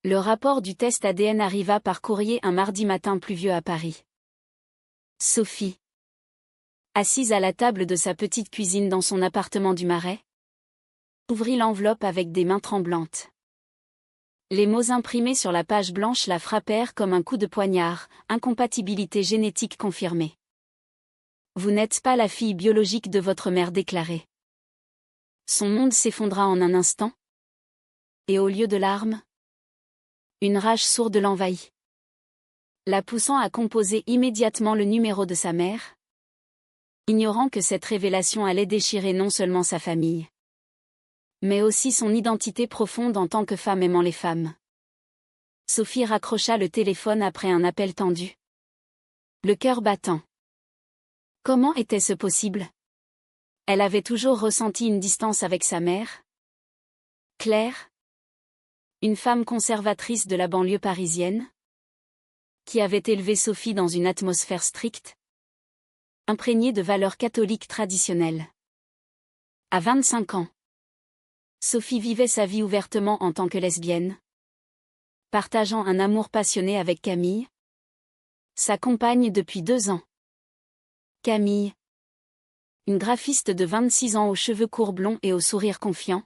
Le rapport du test ADN arriva par courrier un mardi matin pluvieux à Paris. Sophie, assise à la table de sa petite cuisine dans son appartement du Marais, ouvrit l'enveloppe avec des mains tremblantes. Les mots imprimés sur la page blanche la frappèrent comme un coup de poignard, incompatibilité génétique confirmée. Vous n'êtes pas la fille biologique de votre mère déclarée. Son monde s'effondra en un instant. Et au lieu de larmes, une rage sourde l'envahit. La poussant à composer immédiatement le numéro de sa mère, ignorant que cette révélation allait déchirer non seulement sa famille, mais aussi son identité profonde en tant que femme aimant les femmes. Sophie raccrocha le téléphone après un appel tendu, le cœur battant. Comment était-ce possible? Elle avait toujours ressenti une distance avec sa mère. Claire, une femme conservatrice de la banlieue parisienne, qui avait élevé Sophie dans une atmosphère stricte, imprégnée de valeurs catholiques traditionnelles. À 25 ans, Sophie vivait sa vie ouvertement en tant que lesbienne, partageant un amour passionné avec Camille, sa compagne depuis 2 ans. Camille, une graphiste de 26 ans aux cheveux courts blonds et au sourire confiant,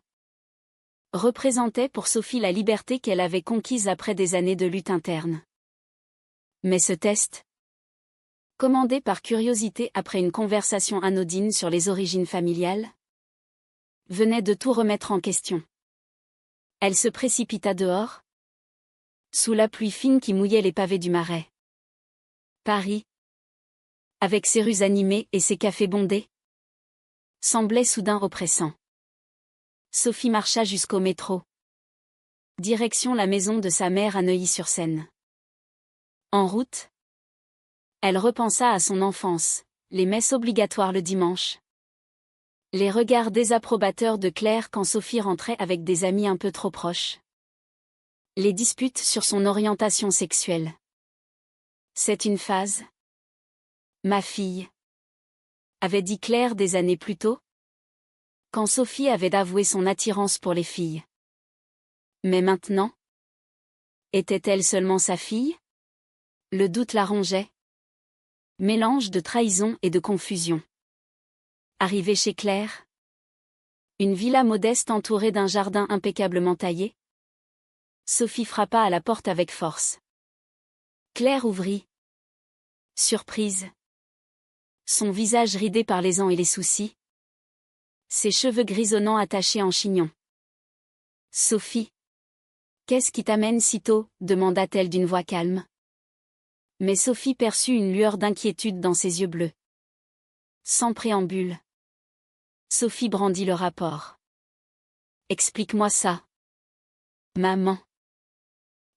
représentait pour Sophie la liberté qu'elle avait conquise après des années de lutte interne. Mais ce test, commandé par curiosité après une conversation anodine sur les origines familiales, venait de tout remettre en question. Elle se précipita dehors, sous la pluie fine qui mouillait les pavés du Marais. Paris, avec ses rues animées et ses cafés bondés, semblait soudain oppressant. Sophie marcha jusqu'au métro. Direction la maison de sa mère à Neuilly-sur-Seine. En route, elle repensa à son enfance, les messes obligatoires le dimanche, les regards désapprobateurs de Claire quand Sophie rentrait avec des amis un peu trop proches, les disputes sur son orientation sexuelle. C'est une phase, ma fille, avait dit Claire des années plus tôt, quand Sophie avait avoué son attirance pour les filles. Mais maintenant, était-elle seulement sa fille? Le doute la rongeait. Mélange de trahison et de confusion. Arrivée chez Claire, une villa modeste entourée d'un jardin impeccablement taillé, Sophie frappa à la porte avec force. Claire ouvrit. Surprise. Son visage ridé par les ans et les soucis. Ses cheveux grisonnants attachés en chignon. Sophie. Qu'est-ce qui t'amène si tôt? Demanda-t-elle d'une voix calme. Mais Sophie perçut une lueur d'inquiétude dans ses yeux bleus. Sans préambule, Sophie brandit le rapport. Explique-moi ça. Maman.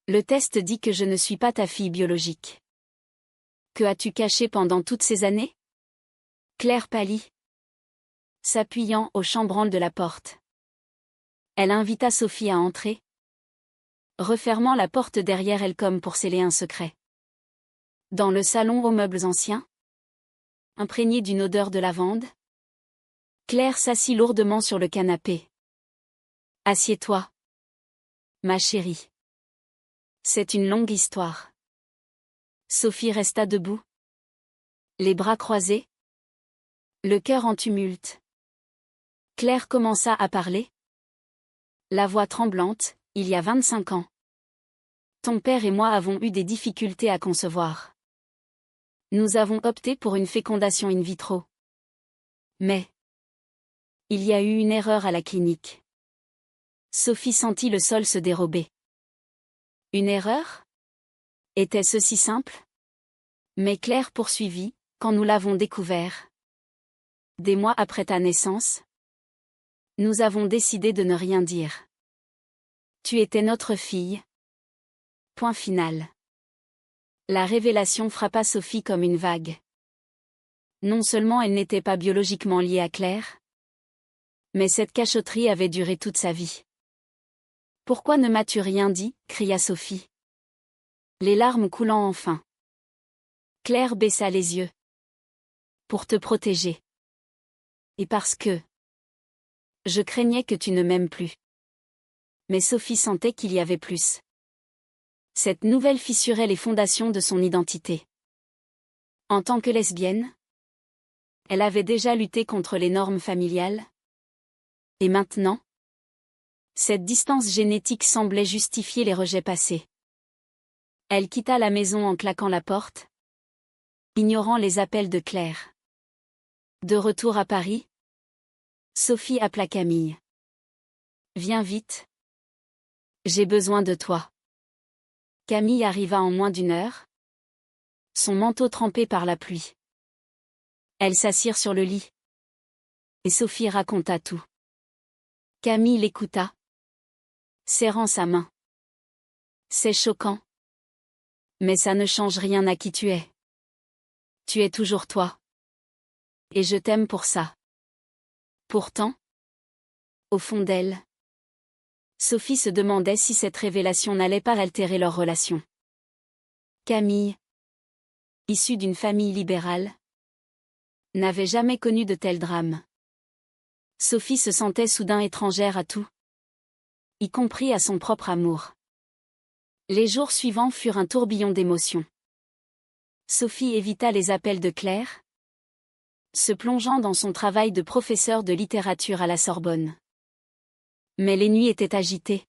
Le test dit que je ne suis pas ta fille biologique. Que as-tu caché pendant toutes ces années? Claire pâlit, s'appuyant au chambranle de la porte. Elle invita Sophie à entrer, refermant la porte derrière elle comme pour sceller un secret. Dans le salon aux meubles anciens, imprégné d'une odeur de lavande, Claire s'assit lourdement sur le canapé. Assieds-toi, ma chérie. C'est une longue histoire. Sophie resta debout, les bras croisés, le cœur en tumulte. Claire commença à parler, la voix tremblante, il y a 25 ans. Ton père et moi avons eu des difficultés à concevoir. Nous avons opté pour une fécondation in vitro. Mais il y a eu une erreur à la clinique. Sophie sentit le sol se dérober. Une erreur? Était-ce si simple? Mais Claire poursuivit, quand nous l'avons découvert. Des mois après ta naissance, nous avons décidé de ne rien dire. Tu étais notre fille. Point final. La révélation frappa Sophie comme une vague. Non seulement elle n'était pas biologiquement liée à Claire, mais cette cachotterie avait duré toute sa vie. Pourquoi ne m'as-tu rien dit? Cria Sophie, les larmes coulant enfin. Claire baissa les yeux. Pour te protéger. Et parce que je craignais que tu ne m'aimes plus. Mais Sophie sentait qu'il y avait plus. Cette nouvelle fissurait les fondations de son identité. En tant que lesbienne, elle avait déjà lutté contre les normes familiales. Et maintenant, cette distance génétique semblait justifier les rejets passés. Elle quitta la maison en claquant la porte, ignorant les appels de Claire. De retour à Paris, Sophie appela Camille. « Viens vite. J'ai besoin de toi. » Camille arriva en moins d'une heure, son manteau trempé par la pluie. Elles s'assirent sur le lit. Et Sophie raconta tout. Camille l'écouta, serrant sa main. « C'est choquant. Mais ça ne change rien à qui tu es. Tu es toujours toi. Et je t'aime pour ça. » Pourtant, au fond d'elle, Sophie se demandait si cette révélation n'allait pas altérer leur relation. Camille, issue d'une famille libérale, n'avait jamais connu de tel drame. Sophie se sentait soudain étrangère à tout, y compris à son propre amour. Les jours suivants furent un tourbillon d'émotions. Sophie évita les appels de Claire, se plongeant dans son travail de professeur de littérature à la Sorbonne. Mais les nuits étaient agitées.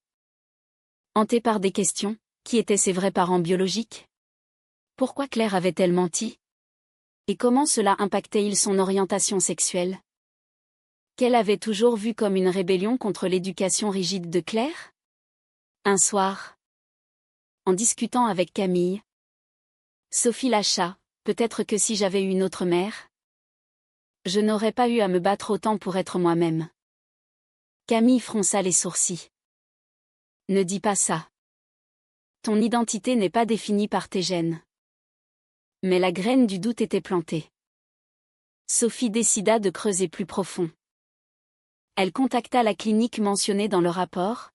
Hantées par des questions, qui étaient ses vrais parents biologiques? Pourquoi Claire avait-elle menti? Et comment cela impactait-il son orientation sexuelle? Qu'elle avait toujours vu comme une rébellion contre l'éducation rigide de Claire? Un soir, en discutant avec Camille, Sophie lâcha, peut-être que si j'avais eu une autre mère, je n'aurais pas eu à me battre autant pour être moi-même. Camille fronça les sourcils. Ne dis pas ça. Ton identité n'est pas définie par tes gènes. Mais la graine du doute était plantée. Sophie décida de creuser plus profond. Elle contacta la clinique mentionnée dans le rapport,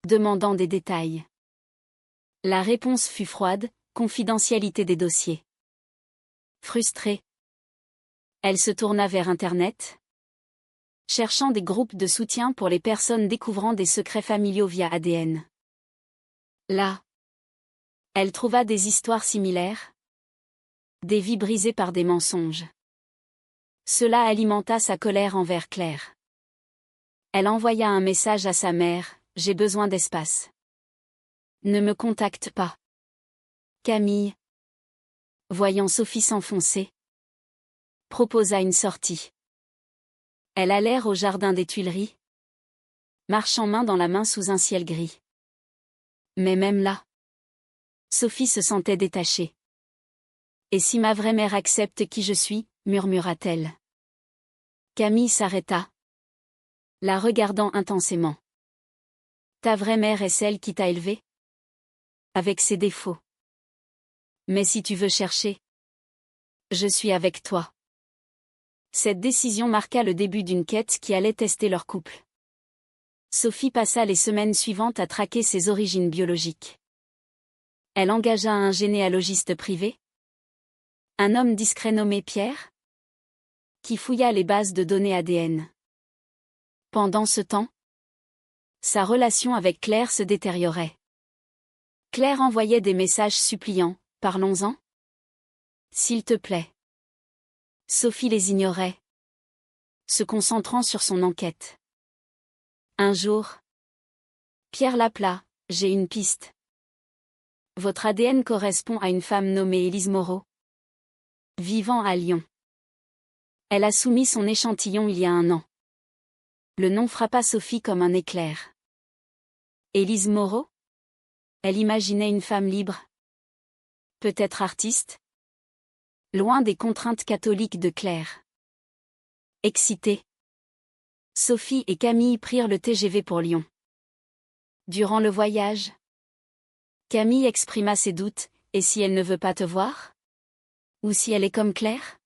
demandant des détails. La réponse fut froide, confidentialité des dossiers. Frustrée, elle se tourna vers Internet, cherchant des groupes de soutien pour les personnes découvrant des secrets familiaux via ADN. Là, elle trouva des histoires similaires, des vies brisées par des mensonges. Cela alimenta sa colère envers Claire. Elle envoya un message à sa mère, « J'ai besoin d'espace. Ne me contacte pas. » Camille, voyant Sophie s'enfoncer, proposa une sortie. Elles allèrent au jardin des Tuileries, marchant main dans la main sous un ciel gris. Mais même là, Sophie se sentait détachée. « Et si ma vraie mère accepte qui je suis ?» murmura-t-elle. Camille s'arrêta, la regardant intensément. « Ta vraie mère est celle qui t'a élevée? Avec ses défauts. Mais si tu veux chercher, je suis avec toi. » Cette décision marqua le début d'une quête qui allait tester leur couple. Sophie passa les semaines suivantes à traquer ses origines biologiques. Elle engagea un généalogiste privé, un homme discret nommé Pierre, qui fouilla les bases de données ADN. Pendant ce temps, sa relation avec Claire se détériorait. Claire envoyait des messages suppliants, « Parlons-en. S'il te plaît. » Sophie les ignorait, se concentrant sur son enquête. Un jour, Pierre l'appela, « J'ai une piste. Votre ADN correspond à une femme nommée Élise Moreau, vivant à Lyon. Elle a soumis son échantillon il y a 1 an. » Le nom frappa Sophie comme un éclair. Élise Moreau? Elle imaginait une femme libre. Peut-être artiste? Loin des contraintes catholiques de Claire. Excitée, Sophie et Camille prirent le TGV pour Lyon. Durant le voyage, Camille exprima ses doutes, « Et si elle ne veut pas te voir? Ou si elle est comme Claire ?»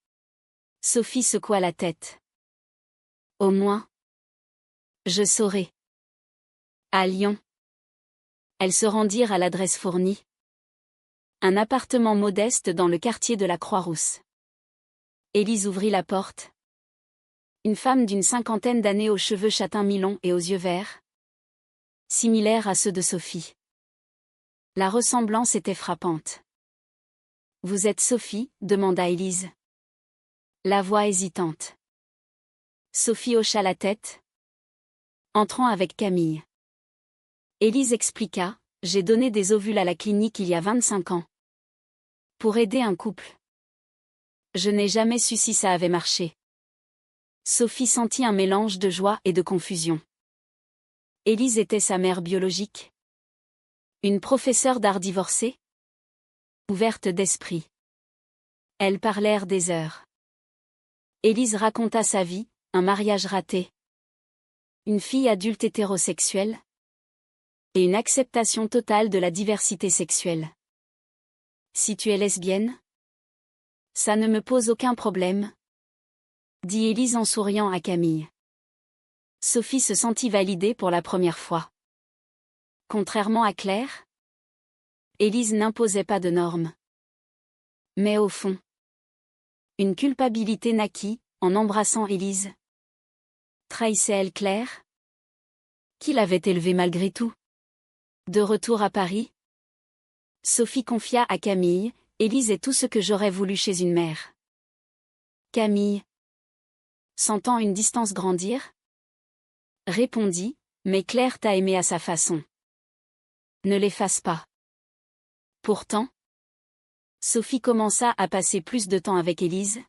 Sophie secoua la tête. « Au moins, je saurai. » À Lyon, elles se rendirent à l'adresse fournie. Un appartement modeste dans le quartier de la Croix-Rousse. Élise ouvrit la porte. Une femme d'une 50aine d'années aux cheveux châtain mi-longs et aux yeux verts, similaires à ceux de Sophie. La ressemblance était frappante. « Vous êtes Sophie ?» demanda Élise. La voix hésitante. Sophie hocha la tête. Entrant avec Camille. Élise expliqua, « J'ai donné des ovules à la clinique il y a 25 ans. Pour aider un couple. Je n'ai jamais su si ça avait marché. » Sophie sentit un mélange de joie et de confusion. Élise était sa mère biologique. Une professeure d'art divorcée. Ouverte d'esprit. Elles parlèrent des heures. Élise raconta sa vie, un mariage raté. Une fille adulte hétérosexuelle. Et une acceptation totale de la diversité sexuelle. Si tu es lesbienne? Ça ne me pose aucun problème, dit Élise en souriant à Camille. Sophie se sentit validée pour la première fois. Contrairement à Claire, Élise n'imposait pas de normes. Mais au fond, une culpabilité naquit, en embrassant Élise. Trahissait-elle Claire? Qui l'avait élevée malgré tout? De retour à Paris, Sophie confia à Camille, « Élise est tout ce que j'aurais voulu chez une mère. » Camille, sentant une distance grandir, répondit, « Mais Claire t'a aimé à sa façon. Ne l'efface pas. » Pourtant, Sophie commença à passer plus de temps avec Élise,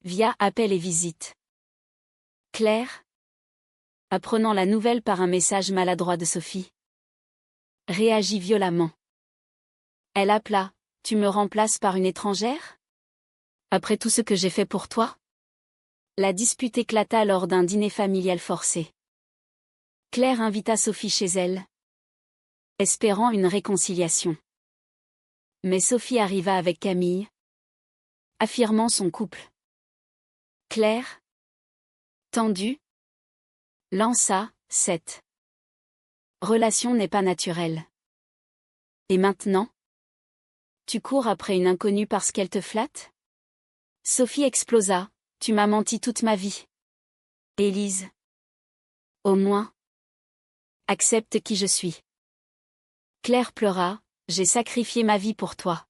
via appels et visites. Claire, apprenant la nouvelle par un message maladroit de Sophie, réagit violemment. Elle appela, « Tu me remplaces par une étrangère? Après tout ce que j'ai fait pour toi ?» La dispute éclata lors d'un dîner familial forcé. Claire invita Sophie chez elle, espérant une réconciliation. Mais Sophie arriva avec Camille, affirmant son couple. Claire, tendue, lança, « Cette relation n'est pas naturelle. Et maintenant? Tu cours après une inconnue parce qu'elle te flatte? » Sophie explosa, « Tu m'as menti toute ma vie. Élise. Au moins. Accepte qui je suis. » Claire pleura, « J'ai sacrifié ma vie pour toi.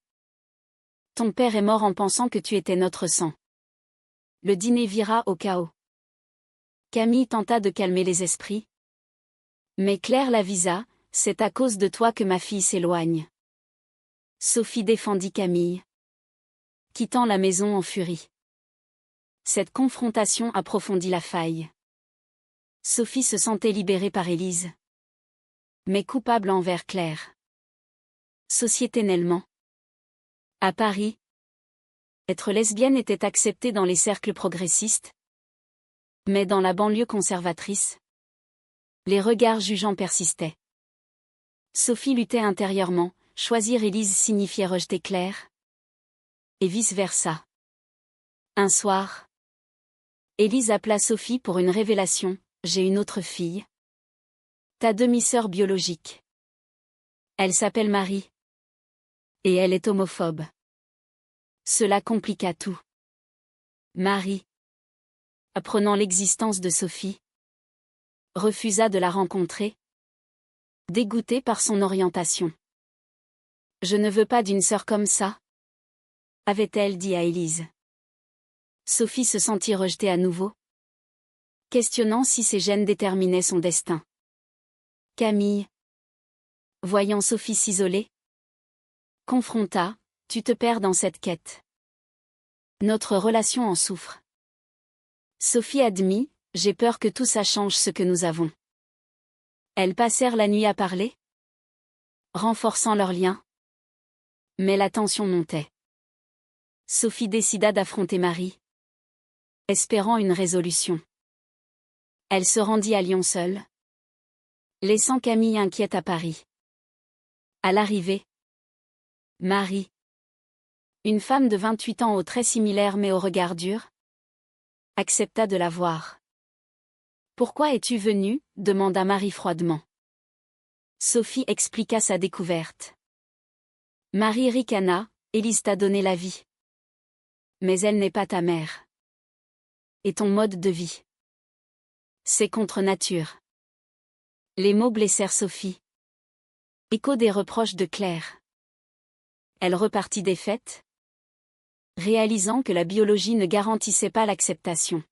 Ton père est mort en pensant que tu étais notre sang. » Le dîner vira au chaos. Camille tenta de calmer les esprits. Mais Claire l'avisa, « C'est à cause de toi que ma fille s'éloigne. » Sophie défendit Camille, quittant la maison en furie. Cette confrontation approfondit la faille. Sophie se sentait libérée par Élise, mais coupable envers Claire. Sociétainement. À Paris, être lesbienne était accepté dans les cercles progressistes, mais dans la banlieue conservatrice, les regards jugeants persistaient. Sophie luttait intérieurement, choisir Élise signifiait rejeter Claire, et vice-versa. Un soir, Élise appela Sophie pour une révélation, « J'ai une autre fille. Ta demi-sœur biologique. Elle s'appelle Marie. Et elle est homophobe. » Cela compliqua tout. Marie, apprenant l'existence de Sophie, refusa de la rencontrer, dégoûtée par son orientation. « Je ne veux pas d'une sœur comme ça, » avait-elle dit à Élise. Sophie se sentit rejetée à nouveau, questionnant si ses gènes déterminaient son destin. Camille, voyant Sophie s'isoler, confronta, « Tu te perds dans cette quête. Notre relation en souffre. » Sophie admit, « J'ai peur que tout ça change ce que nous avons. » Elles passèrent la nuit à parler, renforçant leur lien. Mais la tension montait. Sophie décida d'affronter Marie, espérant une résolution. Elle se rendit à Lyon seule, laissant Camille inquiète à Paris. À l'arrivée, Marie, une femme de 28 ans aux traits similaires mais au regard dur, accepta de la voir. « Pourquoi es-tu venue ?» demanda Marie froidement. Sophie expliqua sa découverte. Marie ricana, « Élise t'a donné la vie. Mais elle n'est pas ta mère. Et ton mode de vie. C'est contre nature. » Les mots blessèrent Sophie. Écho des reproches de Claire. Elle repartit défaite, réalisant que la biologie ne garantissait pas l'acceptation.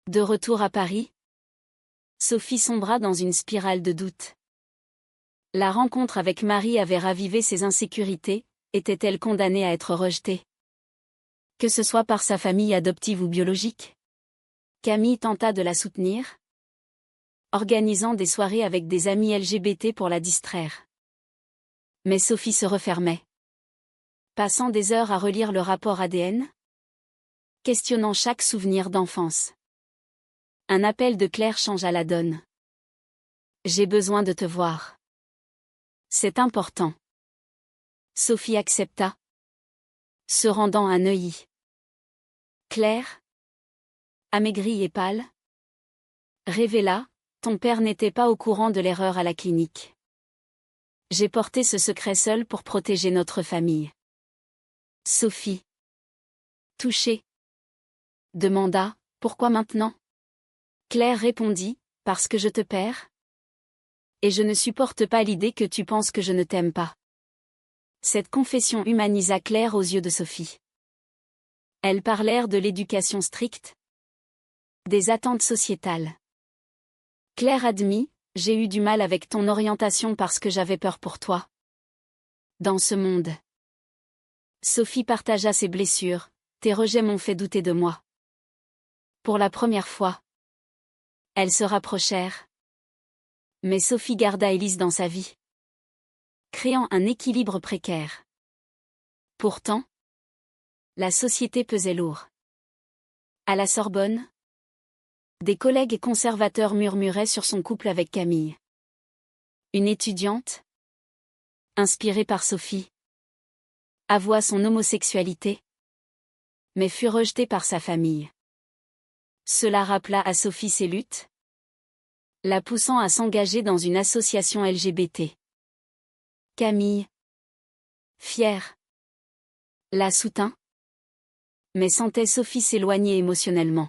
De retour à Paris, Sophie sombra dans une spirale de doute. La rencontre avec Marie avait ravivé ses insécurités, était-elle condamnée à être rejetée? Que ce soit par sa famille adoptive ou biologique? Camille tenta de la soutenir, organisant des soirées avec des amis LGBT pour la distraire. Mais Sophie se refermait. Passant des heures à relire le rapport ADN, questionnant chaque souvenir d'enfance. Un appel de Claire changea la donne. J'ai besoin de te voir. C'est important. Sophie accepta, se rendant à Neuilly. Claire, amaigrie et pâle, révéla, ton père n'était pas au courant de l'erreur à la clinique. J'ai porté ce secret seul pour protéger notre famille. Sophie, touchée, demanda, pourquoi maintenant? Claire répondit, parce que je te perds. Et je ne supporte pas l'idée que tu penses que je ne t'aime pas. Cette confession humanisa Claire aux yeux de Sophie. Elles parlèrent de l'éducation stricte, des attentes sociétales. Claire admit, j'ai eu du mal avec ton orientation parce que j'avais peur pour toi. Dans ce monde. Sophie partagea ses blessures, tes rejets m'ont fait douter de moi. Pour la première fois. Elles se rapprochèrent. Mais Sophie garda Élise dans sa vie, créant un équilibre précaire. Pourtant, la société pesait lourd. À la Sorbonne, des collègues conservateurs murmuraient sur son couple avec Camille. Une étudiante, inspirée par Sophie, avoua son homosexualité, mais fut rejetée par sa famille. Cela rappela à Sophie ses luttes, la poussant à s'engager dans une association LGBT. Camille, fière, la soutint, mais sentait Sophie s'éloigner émotionnellement.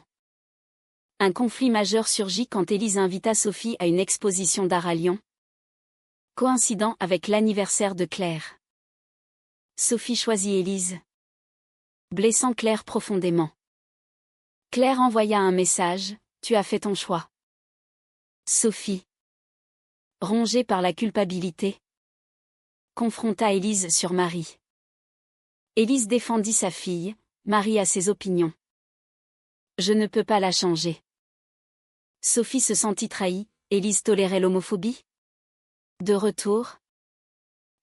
Un conflit majeur surgit quand Élise invita Sophie à une exposition d'art à Lyon, coïncidant avec l'anniversaire de Claire. Sophie choisit Élise, blessant Claire profondément. Claire envoya un message, tu as fait ton choix. Sophie, rongée par la culpabilité, confronta Élise sur Marie. Élise défendit sa fille, Marie a ses opinions. Je ne peux pas la changer. Sophie se sentit trahie, Élise tolérait l'homophobie. De retour,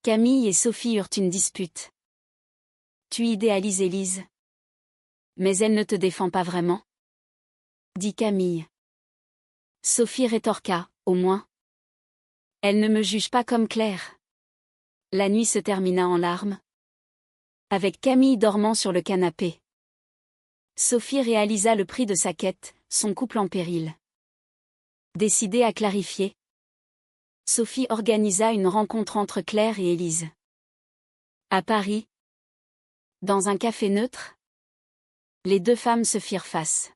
Camille et Sophie eurent une dispute. Tu idéalises Élise. Mais elle ne te défend pas vraiment, dit Camille. Sophie rétorqua, au moins. Elle ne me juge pas comme Claire. La nuit se termina en larmes, avec Camille dormant sur le canapé. Sophie réalisa le prix de sa quête, son couple en péril. Décidée à clarifier, Sophie organisa une rencontre entre Claire et Élise. À Paris, dans un café neutre, les deux femmes se firent face.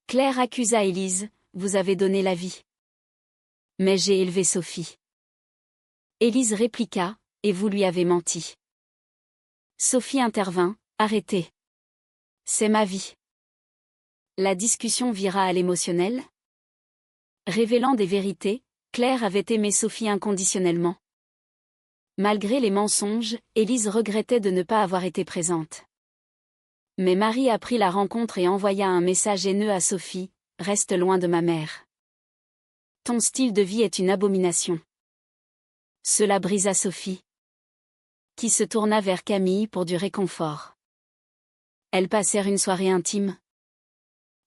Claire accusa Élise, vous avez donné la vie. Mais j'ai élevé Sophie. Élise répliqua, et vous lui avez menti. Sophie intervint, arrêtez. C'est ma vie. La discussion vira à l'émotionnel. Révélant des vérités, Claire avait aimé Sophie inconditionnellement. Malgré les mensonges, Élise regrettait de ne pas avoir été présente. Mais Marie apprit la rencontre et envoya un message haineux à Sophie, reste loin de ma mère. Ton style de vie est une abomination. Cela brisa Sophie, qui se tourna vers Camille pour du réconfort. Elles passèrent une soirée intime,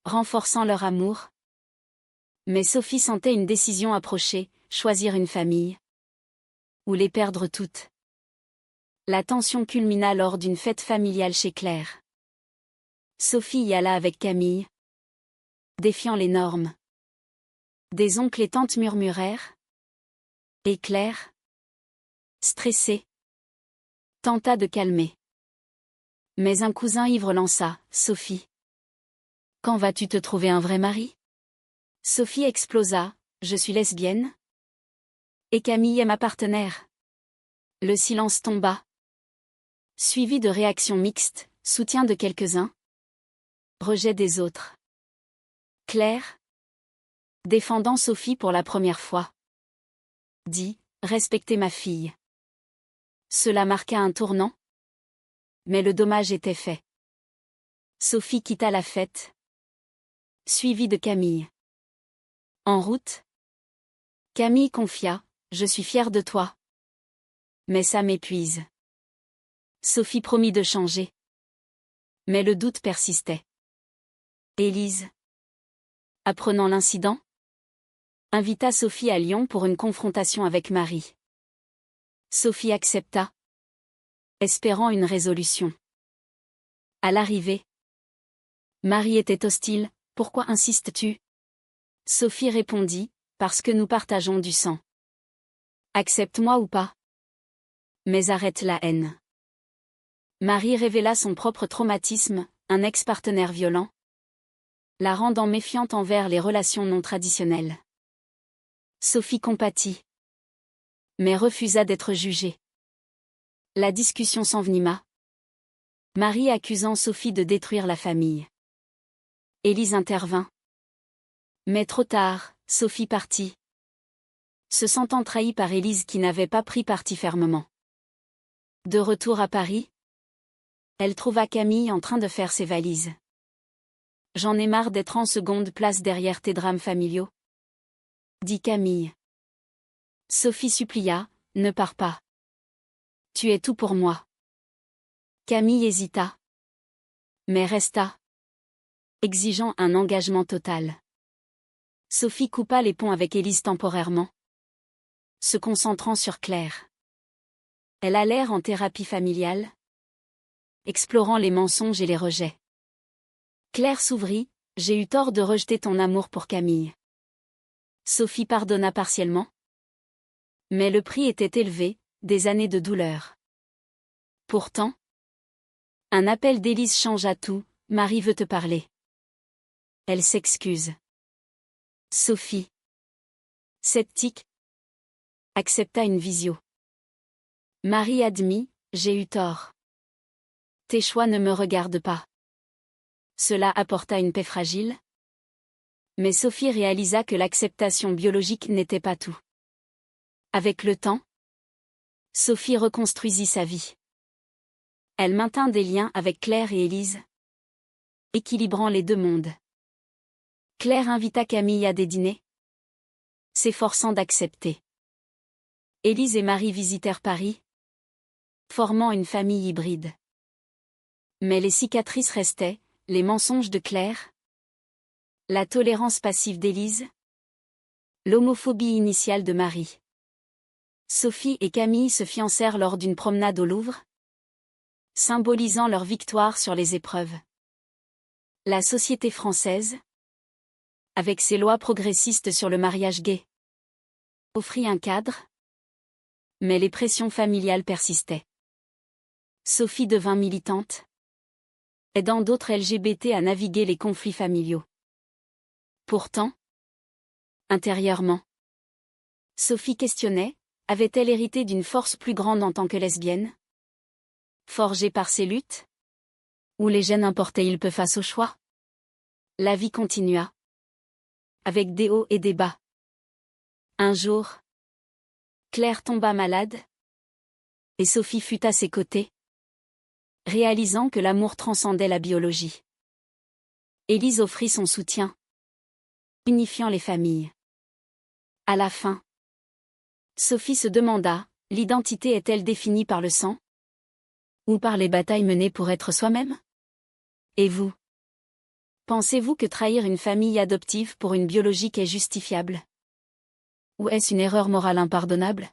renforçant leur amour. Mais Sophie sentait une décision approcher, choisir une famille. Ou les perdre toutes. La tension culmina lors d'une fête familiale chez Claire. Sophie y alla avec Camille, défiant les normes. Des oncles et tantes murmurèrent. Et Claire, stressée, tenta de calmer. Mais un cousin ivre lança, Sophie. Quand vas-tu te trouver un vrai mari? Sophie explosa, je suis lesbienne. Et Camille est ma partenaire. Le silence tomba. Suivi de réactions mixtes, soutien de quelques-uns. Rejet des autres. Claire, défendant Sophie pour la première fois, dit « Respectez ma fille ». Cela marqua un tournant. Mais le dommage était fait. Sophie quitta la fête, suivie de Camille. En route, Camille confia « Je suis fière de toi. Mais ça m'épuise ». Sophie promit de changer. Mais le doute persistait. Élise, apprenant l'incident, invita Sophie à Lyon pour une confrontation avec Marie. Sophie accepta, espérant une résolution. À l'arrivée, Marie était hostile. « Pourquoi insistes-tu » Sophie répondit, « Parce que nous partageons du sang. Accepte-moi ou pas. Mais arrête la haine. » Marie révéla son propre traumatisme, un ex-partenaire violent, la rendant méfiante envers les relations non traditionnelles. Sophie compatit, mais refusa d'être jugée. La discussion s'envenima, Marie accusant Sophie de détruire la famille. Élise intervint. Mais trop tard, Sophie partit, se sentant trahie par Élise qui n'avait pas pris parti fermement. De retour à Paris, elle trouva Camille en train de faire ses valises. « J'en ai marre d'être en seconde place derrière tes drames familiaux, » dit Camille. Sophie supplia, « Ne pars pas. Tu es tout pour moi. » Camille hésita, mais resta, exigeant un engagement total. Sophie coupa les ponts avec Élise temporairement, se concentrant sur Claire. Elle allèrent en thérapie familiale, explorant les mensonges et les rejets. Claire s'ouvrit, « J'ai eu tort de rejeter ton amour pour Camille. » Sophie pardonna partiellement. Mais le prix était élevé, des années de douleur. Pourtant, un appel d'Élise changea tout, « Marie veut te parler. » Elle s'excuse. Sophie, sceptique, accepta une visio. Marie admit, « J'ai eu tort. Tes choix ne me regardent pas. » Cela apporta une paix fragile. Mais Sophie réalisa que l'acceptation biologique n'était pas tout. Avec le temps, Sophie reconstruisit sa vie. Elle maintint des liens avec Claire et Élise, équilibrant les deux mondes. Claire invita Camille à des dîners, s'efforçant d'accepter. Élise et Marie visitèrent Paris, formant une famille hybride. Mais les cicatrices restaient, les mensonges de Claire, la tolérance passive d'Élise, l'homophobie initiale de Marie. Sophie et Camille se fiancèrent lors d'une promenade au Louvre, symbolisant leur victoire sur les épreuves. La société française, avec ses lois progressistes sur le mariage gay, offrit un cadre, mais les pressions familiales persistaient. Sophie devint militante, aidant d'autres LGBT à naviguer les conflits familiaux. Pourtant, intérieurement, Sophie questionnait, avait-elle hérité d'une force plus grande en tant que lesbienne? Forgée par ses luttes? Ou les gènes importés peu face au choix? La vie continua, avec des hauts et des bas. Un jour, Claire tomba malade, et Sophie fut à ses côtés, réalisant que l'amour transcendait la biologie. Élise offrit son soutien, unifiant les familles. À la fin, Sophie se demanda, l'identité est-elle définie par le sang? Ou par les batailles menées pour être soi-même? Et vous? Pensez-vous que trahir une famille adoptive pour une biologique est justifiable? Ou est-ce une erreur morale impardonnable?